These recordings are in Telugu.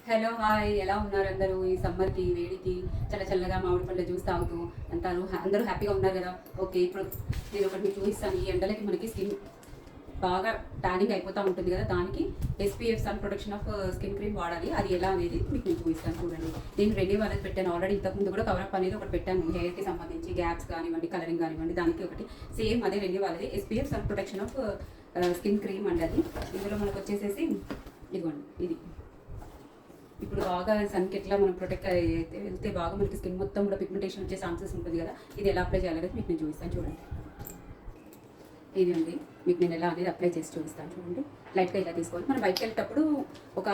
హలో హాయ్, ఎలా ఉన్నారు అందరూ? ఈ సమ్మర్కి వేడికి చల్లగా మామిడి పళ్ళ జ్యూస్ తాగుతూ అందరూ హ్యాపీగా ఉన్నారు కదా. ఓకే, ఇప్పుడు నేను ఒకటి మీకు చూపిస్తాను. ఈ ఎండలకి మనకి స్కిన్ బాగా ట్యానింగ్ అయిపోతూ ఉంటుంది కదా, దానికి SPF sun protection of skin cream వాడాలి. అది ఎలా అనేది మీకు నేను చూపిస్తాను. చూడండి, నేను రెడీ వాళ్ళకి పెట్టాను ఆల్రెడీ. ఇంతకుముందు కూడా కవర్ అప్ అనేది ఒకటి పెట్టాను, హెయిర్కి సంబంధించి గ్యాప్స్ కానివ్వండి, కలరింగ్ కానివ్వండి, దానికి ఒకటి సేమ్ అదే రెడీ వాళ్ళది SPF sun protection of skin cream అండి. అది ఇందులో మనకు వచ్చేసేసి ఇదిగోండి, ఇది ఇప్పుడు బాగా సన్కి ఎట్లా మనం ప్రొటెక్ట్ వెళ్తే బాగా మనకి స్కిన్ మొత్తం కూడా పిగ్మెంటేషన్ వచ్చే ఛాన్సెస్ ఉంటుంది కదా. ఇది ఎలా అప్లై చేయాలనేది మీకు నేను చూపిస్తాను. చూడండి, ఇది అండి, మీకు నేను ఎలా అనేది అప్లై చేసి చూపిస్తాను. చూడండి, లైట్గా ఇలా తీసుకోవాలి. మనం బయటకు వెళ్ళేటప్పుడు ఒక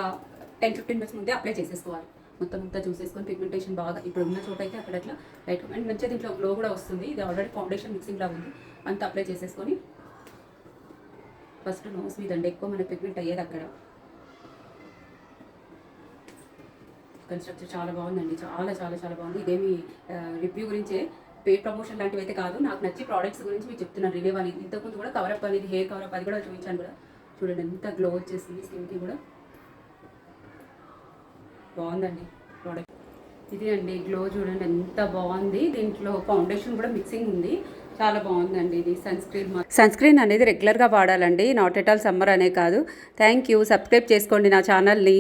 10-15 మినిట్స్ ముందే అప్లై చేసేసుకోవాలి. మొత్తం అంతా చూసేసుకొని పిగ్మెంటేషన్ బాగా ఇప్పుడు ఉన్న చోట అయితే అక్కడ అట్లా లైట్ అండ్ మంచిగా దీంట్లో గ్లో కూడా వస్తుంది. ఇది ఆల్రెడీ ఫౌండేషన్ మిక్సింగ్ లాగా ఉంది. అంతా అప్లై చేసేసుకొని ఫస్ట్ నోస్ మీద అండి, ఎక్కువ మన పిగ్మెంట్ అయ్యేది అక్కడ. కన్స్ట్రక్చర్ చాలా బాగుందండి, చాలా బాగుంది. ఇదేమి రివ్యూ గురించే, పేడ్ ప్రమోషన్ లాంటివి అయితే కాదు. నాకు నచ్చి ప్రోడక్ట్స్ గురించి మీకు చెప్తున్నాను. రివ్యూ అనేది ఇంతకుముందు కూడా కవరప్ అనేది, హెయిర్ కవరప్ అది కూడా చూపించాను కూడా. చూడండి ఎంత గ్లో వచ్చేసింది స్కిన్కి కూడా. బాగుందండి ప్రోడక్ట్. ఇది అండి గ్లో, చూడండి ఎంత బాగుంది. దీంట్లో ఫౌండేషన్ కూడా మిక్సింగ్ ఉంది, చాలా బాగుందండి. ఇది సన్ స్క్రీన్ అనేది రెగ్యులర్గా వాడాలండి, నాట్ ఎట్ ఆల్ సమ్మర్ అనే కాదు. Thank you. సబ్స్క్రైబ్ చేసుకోండి నా ఛానల్ని.